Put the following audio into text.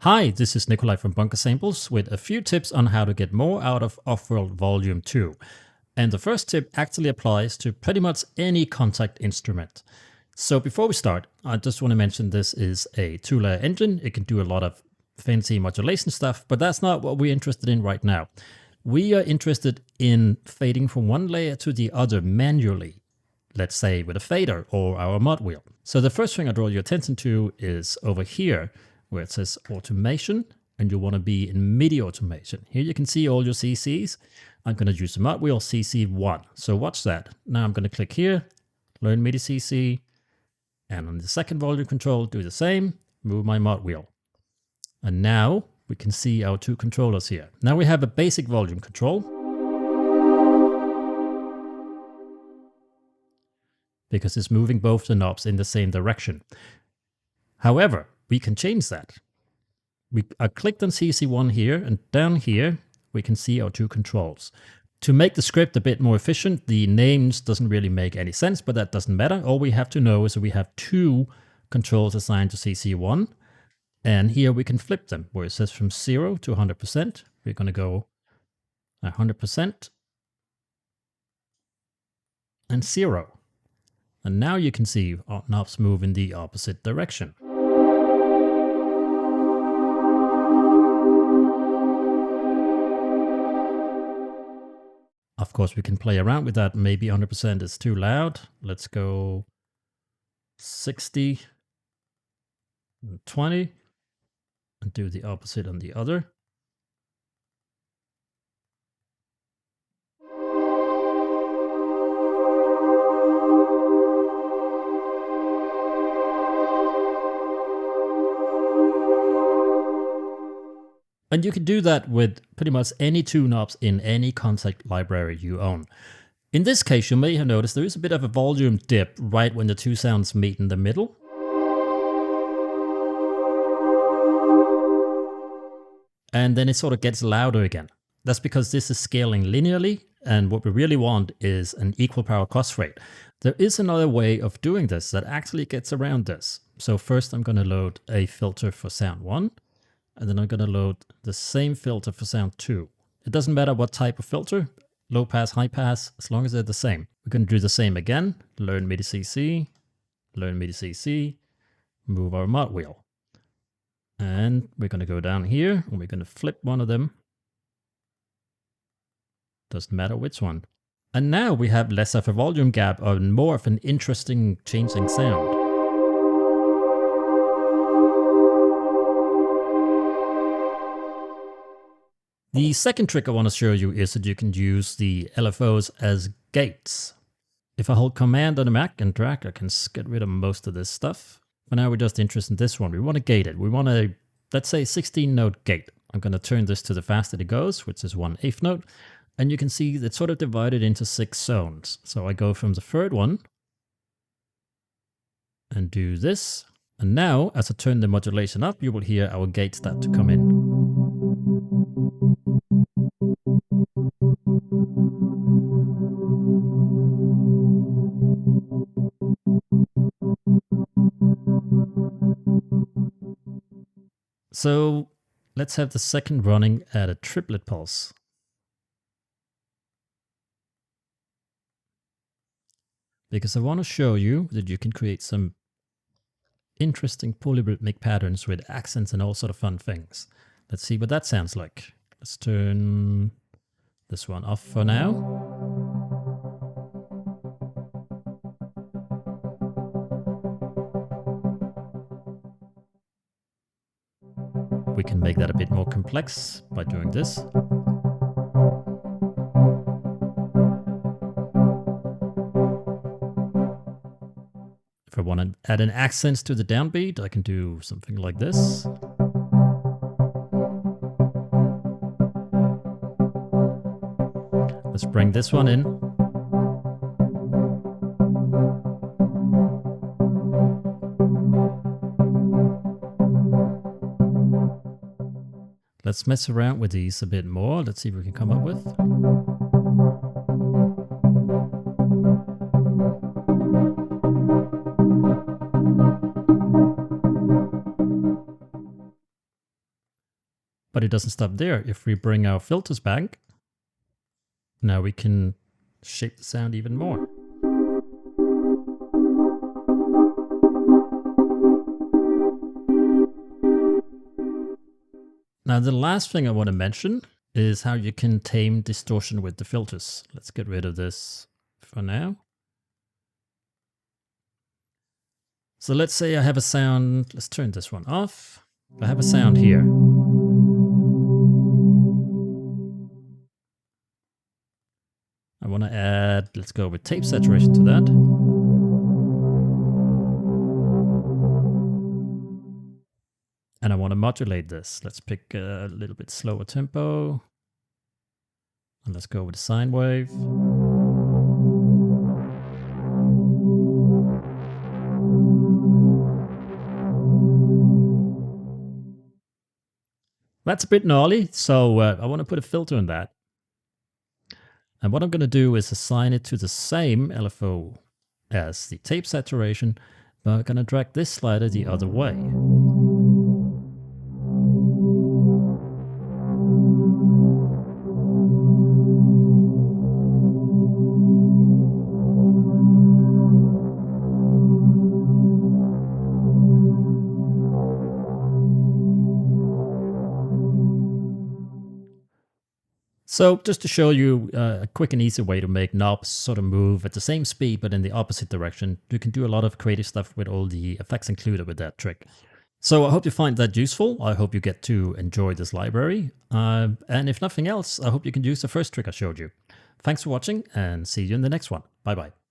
Hi, this is Nikolai from Bunker Samples with a few tips on how to get more out of Off-World Volume 2. And the first tip actually applies to pretty much any Kontakt instrument. So before we start, I just want to mention this is a two-layer engine. It can do a lot of fancy modulation stuff, but that's not what we're interested in right now. We are interested in fading from one layer to the other manually, let's say with a fader or our mod wheel. So the first thing I draw your attention to is over here, where it says Automation, and you want to be in MIDI Automation. Here you can see all your CCs. I'm going to use the mod wheel CC1. So watch that. Now I'm going to click here, learn MIDI CC, and on the second volume control, do the same, move my mod wheel. And now we can see our two controllers here. Now we have a basic volume control, because it's moving both the knobs in the same direction. However, we can change that. I clicked on CC1 here, and down here we can see our two controls. To make the script a bit more efficient, the names doesn't really make any sense, but that doesn't matter. All we have to know is that we have two controls assigned to CC1, and here we can flip them, where it says from 0 to 100%. We're going to go 100% and 0. And now you can see our knobs move in the opposite direction. Of course, we can play around with that. Maybe 100% is too loud. Let's go 60 and 20 and do the opposite on the other. And you can do that with pretty much any two knobs in any Kontakt library you own. In this case, you may have noticed there is a bit of a volume dip right when the two sounds meet in the middle. And then it sort of gets louder again. That's because this is scaling linearly, and what we really want is an equal power cross rate. There is another way of doing this that actually gets around this. So first I'm going to load a filter for sound 1. And then I'm going to load the same filter for sound 2. It doesn't matter what type of filter, low pass, high pass, as long as they're the same. We're going to do the same again, learn MIDI CC, learn MIDI CC, move our mod wheel. And we're going to go down here and we're going to flip one of them. Doesn't matter which one. And now we have less of a volume gap and more of an interesting changing sound. The second trick I want to show you is that you can use the LFOs as gates. If I hold Command on the Mac and drag, I can get rid of most of this stuff. For now, we're just interested in this one. We want to gate it. We want a, let's say, 16-note gate. I'm going to turn this to the faster it goes, which is 1/8 note. And you can see it's sort of divided into 6 zones. So I go from the third one and do this. And now, as I turn the modulation up, you will hear our gate start to come in. So let's have the second running at a triplet pulse. Because I want to show you that you can create some interesting polyrhythmic patterns with accents and all sort of fun things. Let's see what that sounds like. Let's turn this one off for now. We can make that a bit more complex by doing this. If I want to add an accent to the downbeat, I can do something like this. Let's bring this one in. Let's mess around with these a bit more. Let's see what we can come up with. But it doesn't stop there. If we bring our filters back, now we can shape the sound even more. Now, the last thing I want to mention is how you can tame distortion with the filters. Let's get rid of this for now. So let's say I have a sound, let's turn this one off. I have a sound here. I want to add, let's go with tape saturation to that. And I want to modulate this. Let's pick a little bit slower tempo. And let's go with a sine wave. That's a bit gnarly, so I want to put a filter on that. And what I'm going to do is assign it to the same LFO as the tape saturation, but I'm going to drag this slider the other way. So just to show you a quick and easy way to make knobs sort of move at the same speed but in the opposite direction, you can do a lot of creative stuff with all the effects included with that trick. So I hope you find that useful. I hope you get to enjoy this library. And if nothing else, I hope you can use the first trick I showed you. Thanks for watching and see you in the next one. Bye bye.